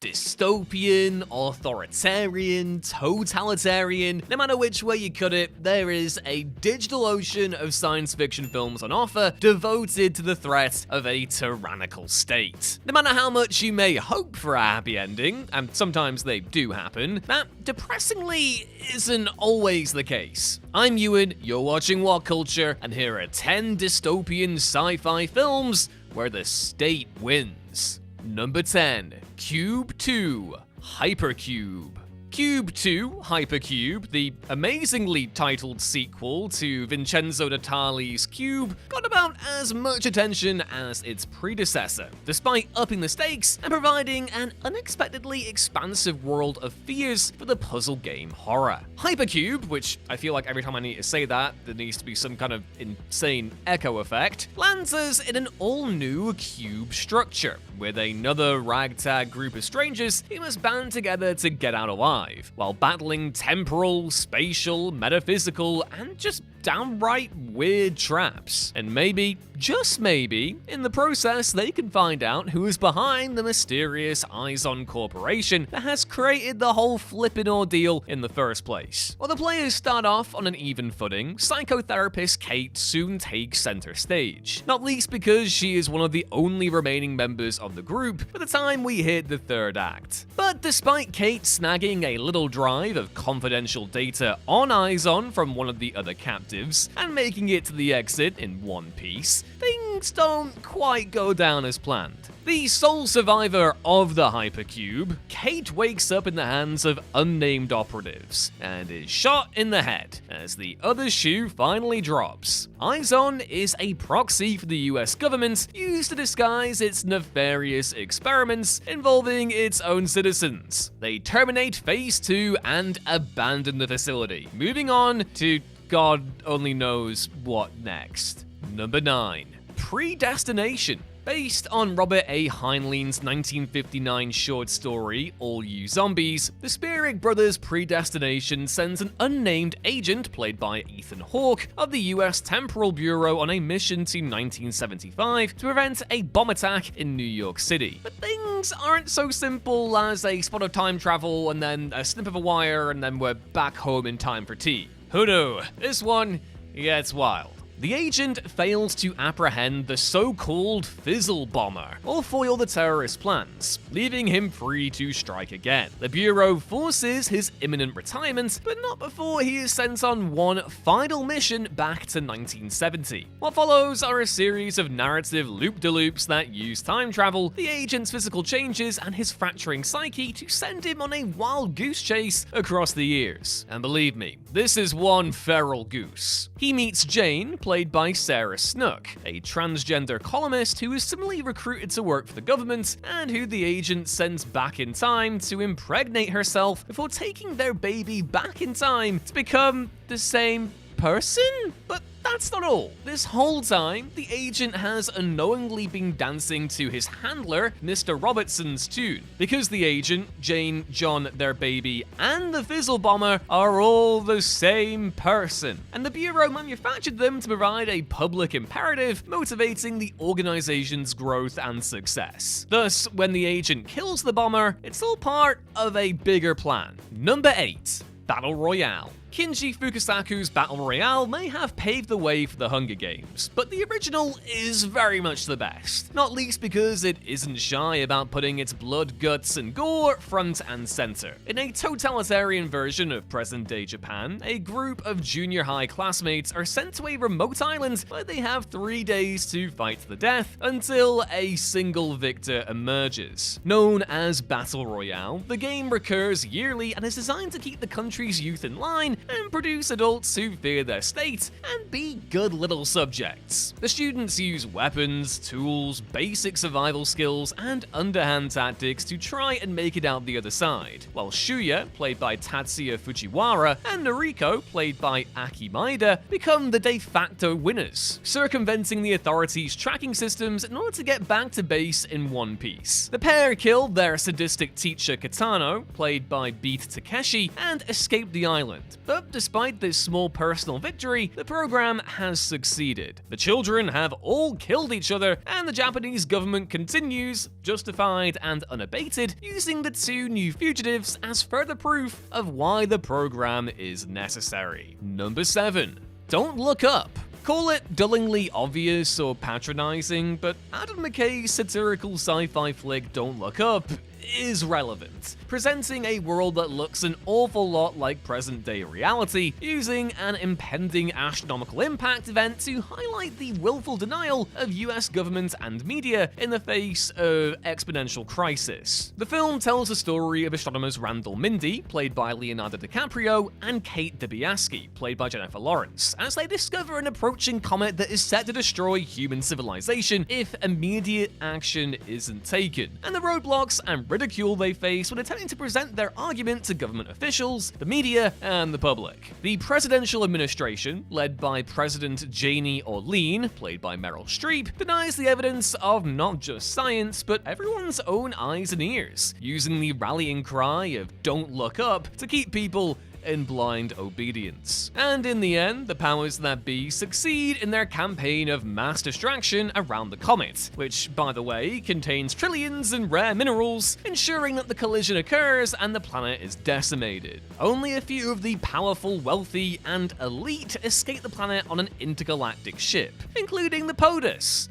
Dystopian, authoritarian, totalitarian, no matter which way you cut it, there is a digital ocean of science fiction films on offer devoted to the threat of a tyrannical state. No matter how much you may hope for a happy ending, and sometimes they do happen, that depressingly isn't always the case. I'm Ewan, you're watching What Culture, and here are 10 dystopian sci-fi films where the state wins. Number 10. Cube 2, Hypercube. Cube 2, Hypercube, the amazingly titled sequel to Vincenzo Natali's Cube, got about as much attention as its predecessor, despite upping the stakes and providing an unexpectedly expansive world of fears for the puzzle game horror. Hypercube, which I feel like every time I need to say that, there needs to be some kind of insane echo effect, lands us in an all-new cube structure, with another ragtag group of strangers who must band together to get out alive, while battling temporal, spatial, metaphysical, and just downright weird traps. And maybe, just maybe, in the process they can find out who is behind the mysterious Izon Corporation that has created the whole flippin' ordeal in the first place. While the players start off on an even footing, psychotherapist Kate soon takes center stage, not least because she is one of the only remaining members of the group by the time we hit the third act. But despite Kate snagging a little drive of confidential data on Izon from one of the other captives, and making it to the exit in one piece, things don't quite go down as planned. The sole survivor of the Hypercube, Kate wakes up in the hands of unnamed operatives, and is shot in the head as the other shoe finally drops. Izon is a proxy for the US government used to disguise its nefarious experiments involving its own citizens. They terminate Phase 2 and abandon the facility, moving on to God only knows what next. Number 9. Predestination. Based on Robert A. Heinlein's 1959 short story, All You Zombies, the Spearig brothers' Predestination sends an unnamed agent, played by Ethan Hawke, of the US Temporal Bureau on a mission to 1975 to prevent a bomb attack in New York City. But things aren't so simple as a spot of time travel and then a snip of a wire and then we're back home in time for tea. Who knew? This one gets wild. The agent fails to apprehend the so-called Fizzle Bomber, or foil the terrorist plans, leaving him free to strike again. The Bureau forces his imminent retirement, but not before he is sent on one final mission back to 1970. What follows are a series of narrative loop-de-loops that use time travel, the agent's physical changes, and his fracturing psyche to send him on a wild goose chase across the years. And believe me, this is one feral goose. He meets Jane, played by Sarah Snook, a transgender columnist who is similarly recruited to work for the government and who the agent sends back in time to impregnate herself before taking their baby back in time to become the same person? But that's not all. This whole time, the agent has unknowingly been dancing to his handler, Mr. Robertson's tune, because the agent, Jane, John, their baby, and the Fizzle Bomber are all the same person, and the Bureau manufactured them to provide a public imperative motivating the organization's growth and success. Thus, when the agent kills the bomber, it's all part of a bigger plan. Number 8. Battle Royale. Kinji Fukasaku's Battle Royale may have paved the way for the Hunger Games, but the original is very much the best, not least because it isn't shy about putting its blood, guts, and gore front and center. In a totalitarian version of present-day Japan, a group of junior high classmates are sent to a remote island where they have 3 days to fight to the death until a single victor emerges. Known as Battle Royale, the game recurs yearly and is designed to keep the country's youth in line and produce adults who fear their state and be good little subjects. The students use weapons, tools, basic survival skills, and underhand tactics to try and make it out the other side, while Shuya, played by Tatsuya Fujiwara, and Noriko, played by Aki Maeda, become the de facto winners, circumventing the authorities' tracking systems in order to get back to base in one piece. The pair kill their sadistic teacher Katano, played by Beat Takeshi, and escape the island, But despite this small personal victory, the program has succeeded. The children have all killed each other, and the Japanese government continues, justified and unabated, using the two new fugitives as further proof of why the program is necessary. Number 7. Don't look up. Call it dullingly obvious or patronizing, but Adam McKay's satirical sci-fi flick Don't Look Up is relevant, presenting a world that looks an awful lot like present-day reality, using an impending astronomical impact event to highlight the willful denial of US government and media in the face of exponential crisis. The film tells the story of astronomers Randall Mindy, played by Leonardo DiCaprio, and Kate Dibiasky, played by Jennifer Lawrence, as they discover an approaching comet that is set to destroy human civilization if immediate action isn't taken, and the roadblocks and ridicule they face when attempting to present their argument to government officials, the media, and the public. The presidential administration, led by President Janie Orlean, played by Meryl Streep, denies the evidence of not just science, but everyone's own eyes and ears, using the rallying cry of "Don't look up" to keep people in blind obedience. And in the end, the powers that be succeed in their campaign of mass distraction around the comet, which, by the way, contains trillions in rare minerals, ensuring that the collision occurs and the planet is decimated. Only a few of the powerful, wealthy, and elite escape the planet on an intergalactic ship, including the POTUS.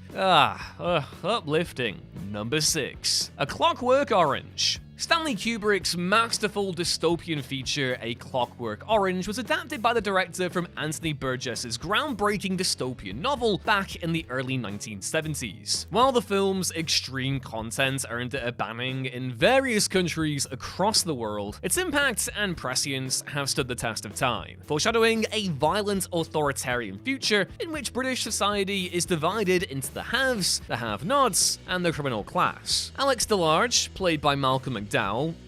Uplifting. Number 6. A Clockwork Orange. Stanley Kubrick's masterful dystopian feature, A Clockwork Orange, was adapted by the director from Anthony Burgess's groundbreaking dystopian novel back in the early 1970s. While the film's extreme content earned it a banning in various countries across the world, its impact and prescience have stood the test of time, foreshadowing a violent authoritarian future in which British society is divided into the haves, the have-nots, and the criminal class. Alex DeLarge, played by Malcolm McDowell,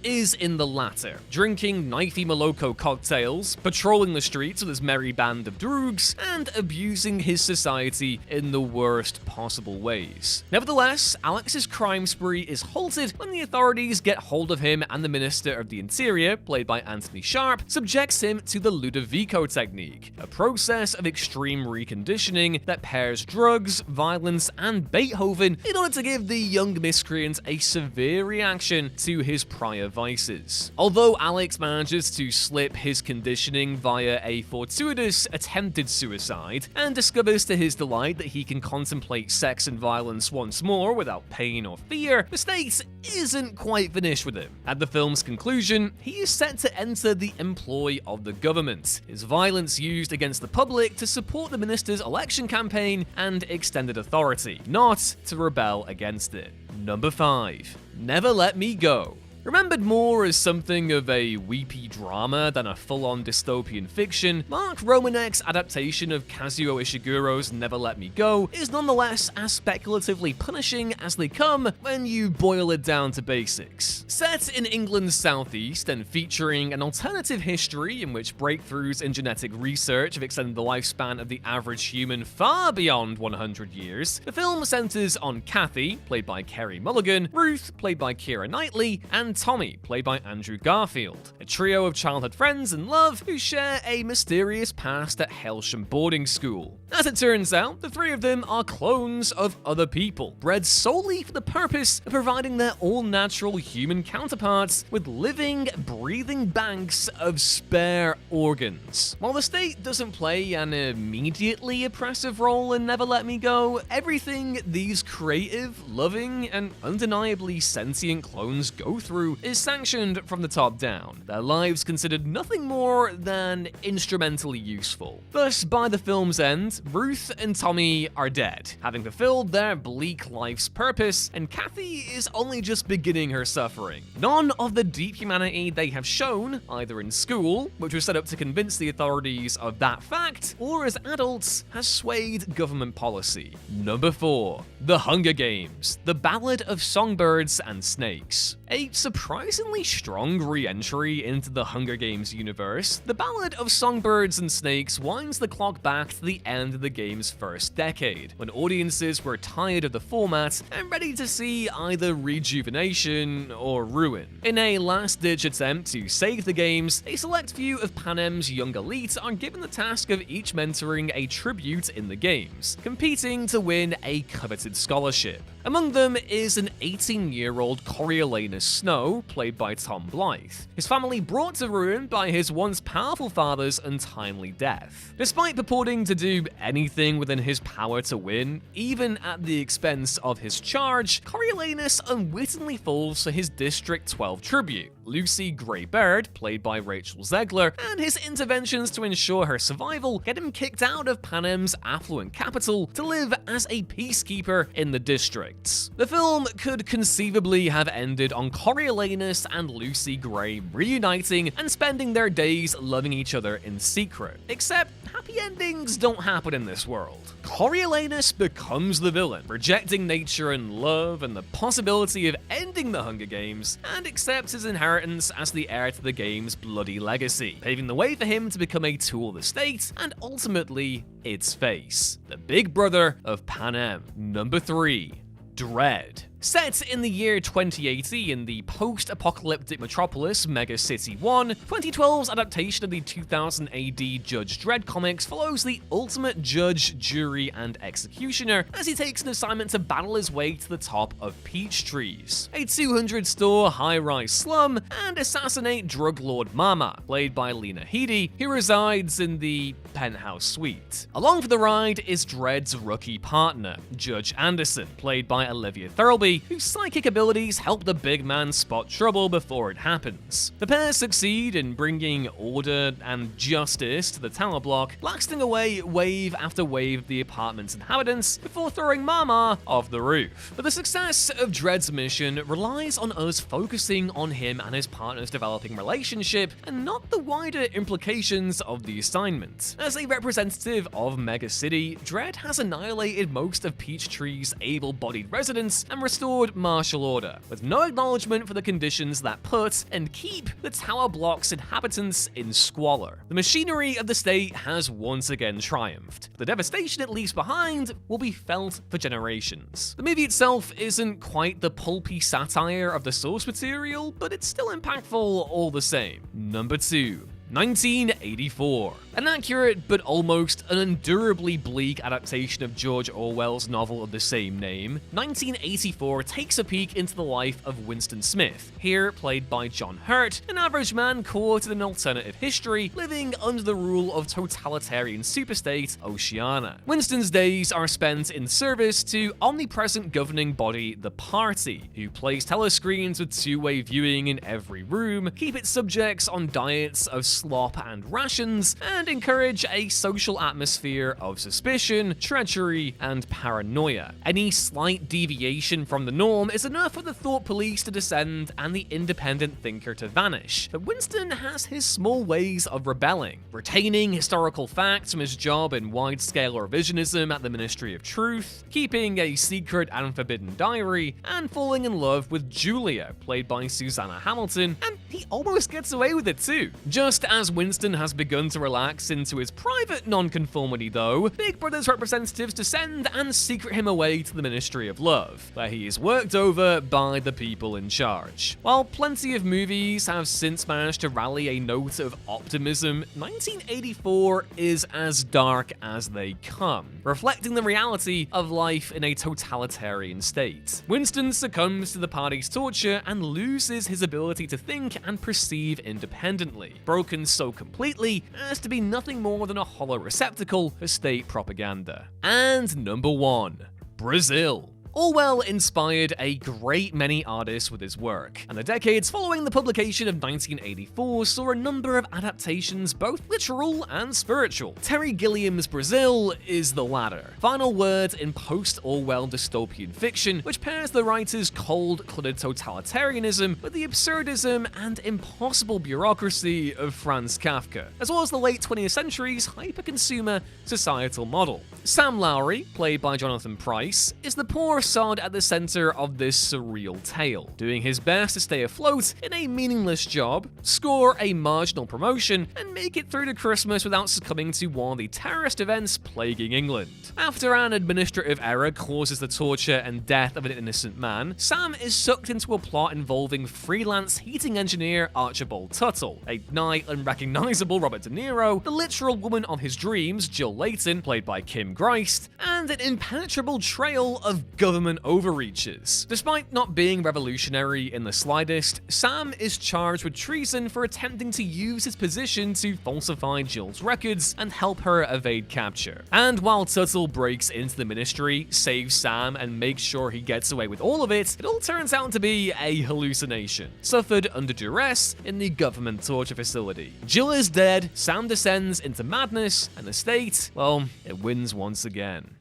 is in the latter, drinking knifey Moloko cocktails, patrolling the streets with his merry band of droogs, and abusing his society in the worst possible ways. Nevertheless, Alex's crime spree is halted when the authorities get hold of him, and the Minister of the Interior, played by Anthony Sharp, subjects him to the Ludovico technique, a process of extreme reconditioning that pairs drugs, violence, and Beethoven in order to give the young miscreant a severe reaction to his prior vices. Although Alex manages to slip his conditioning via a fortuitous attempted suicide, and discovers to his delight that he can contemplate sex and violence once more without pain or fear, the state isn't quite finished with him. At the film's conclusion, he is set to enter the employ of the government, his violence used against the public to support the minister's election campaign and extended authority, not to rebel against it. Number 5. Never Let Me Go. Remembered more as something of a weepy drama than a full-on dystopian fiction, Mark Romanek's adaptation of Kazuo Ishiguro's Never Let Me Go is nonetheless as speculatively punishing as they come when you boil it down to basics. Set in England's southeast and featuring an alternative history in which breakthroughs in genetic research have extended the lifespan of the average human far beyond 100 years, the film centers on Kathy, played by Carey Mulligan, Ruth, played by Keira Knightley, and Tommy, played by Andrew Garfield, a trio of childhood friends in love who share a mysterious past at Hailsham boarding school. As it turns out, the three of them are clones of other people, bred solely for the purpose of providing their all-natural human counterparts with living, breathing banks of spare organs. While the state doesn't play an immediately oppressive role in Never Let Me Go, everything these creative, loving, and undeniably sentient clones go through is sanctioned from the top down, their lives considered nothing more than instrumentally useful. Thus, by the film's end, Ruth and Tommy are dead, having fulfilled their bleak life's purpose, and Kathy is only just beginning her suffering. None of the deep humanity they have shown, either in school, which was set up to convince the authorities of that fact, or as adults, has swayed government policy. Number 4. The Hunger Games: The Ballad of Songbirds and Snakes. A surprisingly strong re-entry into the Hunger Games universe, The Ballad of Songbirds and Snakes winds the clock back to the end of the game's first decade, when audiences were tired of the format and ready to see either rejuvenation or ruin. In a last-ditch attempt to save the games, a select few of Panem's young elite are given the task of each mentoring a tribute in the games, competing to win a coveted scholarship. Among them is an 18-year-old Coriolanus Snow, played by Tom Blythe, his family brought to ruin by his once powerful father's untimely death. Despite purporting to do anything within his power to win, even at the expense of his charge, Coriolanus unwittingly falls for his District 12 tribute, Lucy Gray-Baird, played by Rachel Zegler, and his interventions to ensure her survival get him kicked out of Panem's affluent capital to live as a peacekeeper in the district. The film could conceivably have ended on Coriolanus and Lucy Gray reuniting and spending their days loving each other in secret. Except, happy endings don't happen in this world. Coriolanus becomes the villain, rejecting nature and love and the possibility of ending the Hunger Games, and accepts his inheritance as the heir to the game's bloody legacy, paving the way for him to become a tool of the state and ultimately its face. The big brother of Panem. Number 3. Dread. Set in the year 2080 in the post-apocalyptic metropolis Mega City 1, 2012's adaptation of the 2000 AD Judge Dredd comics follows the ultimate judge, jury, and executioner as he takes an assignment to battle his way to the top of Peach Trees, a 200-store high-rise slum, and assassinate drug lord Mama, played by Lena Headey, who resides in the penthouse suite. Along for the ride is Dredd's rookie partner, Judge Anderson, played by Olivia Thirlby, whose psychic abilities help the big man spot trouble before it happens. The pair succeed in bringing order and justice to the tower block, blasting away wave after wave of the apartment's inhabitants before throwing Mama off the roof. But the success of Dredd's mission relies on us focusing on him and his partner's developing relationship and not the wider implications of the assignment. As a representative of Mega City, Dredd has annihilated most of Peachtree's able-bodied residents and restored martial order, with no acknowledgement for the conditions that put and keep the tower block's inhabitants in squalor. The machinery of the state has once again triumphed. The devastation it leaves behind will be felt for generations. The movie itself isn't quite the pulpy satire of the source material, but it's still impactful all the same. Number 2. 1984. An accurate but almost unendurably bleak adaptation of George Orwell's novel of the same name, 1984 takes a peek into the life of Winston Smith, here played by John Hurt, an average man caught in an alternative history, living under the rule of totalitarian superstate Oceania. Winston's days are spent in service to omnipresent governing body the Party, who place telescreens with two-way viewing in every room, keep its subjects on diets of slop and rations, and encourage a social atmosphere of suspicion, treachery, and paranoia. Any slight deviation from the norm is enough for the thought police to descend and the independent thinker to vanish. But Winston has his small ways of rebelling, retaining historical facts from his job in wide-scale revisionism at the Ministry of Truth, keeping a secret and forbidden diary, and falling in love with Julia, played by Susanna Hamilton, and he almost gets away with it too. Just as Winston has begun to relax into his private nonconformity though, Big Brother's representatives descend and secret him away to the Ministry of Love, where he is worked over by the people in charge. While plenty of movies have since managed to rally a note of optimism, 1984 is as dark as they come, reflecting the reality of life in a totalitarian state. Winston succumbs to the party's torture and loses his ability to think and perceive independently, broken so completely as to be nothing more than a hollow receptacle for state propaganda. And number 1. Brazil. Orwell inspired a great many artists with his work, and the decades following the publication of 1984 saw a number of adaptations, both literal and spiritual. Terry Gilliam's Brazil is the latter. Final word in post-Orwell dystopian fiction, which pairs the writer's cold-blooded totalitarianism with the absurdism and impossible bureaucracy of Franz Kafka, as well as the late 20th century's hyper-consumer societal model. Sam Lowry, played by Jonathan Pryce, is the poor Sod at the center of this surreal tale, doing his best to stay afloat in a meaningless job, score a marginal promotion, and make it through to Christmas without succumbing to one of the terrorist events plaguing England. After an administrative error causes the torture and death of an innocent man, Sam is sucked into a plot involving freelance heating engineer Archibald Tuttle, a nigh unrecognizable Robert De Niro, the literal woman of his dreams, Jill Layton, played by Kim Greist, and an impenetrable trail of government overreaches. Despite not being revolutionary in the slightest, Sam is charged with treason for attempting to use his position to falsify Jill's records and help her evade capture. And while Tuttle breaks into the ministry, saves Sam, and makes sure he gets away with all of it, it all turns out to be a hallucination, suffered under duress in the government torture facility. Jill is dead, Sam descends into madness, and the state, well, it wins once again.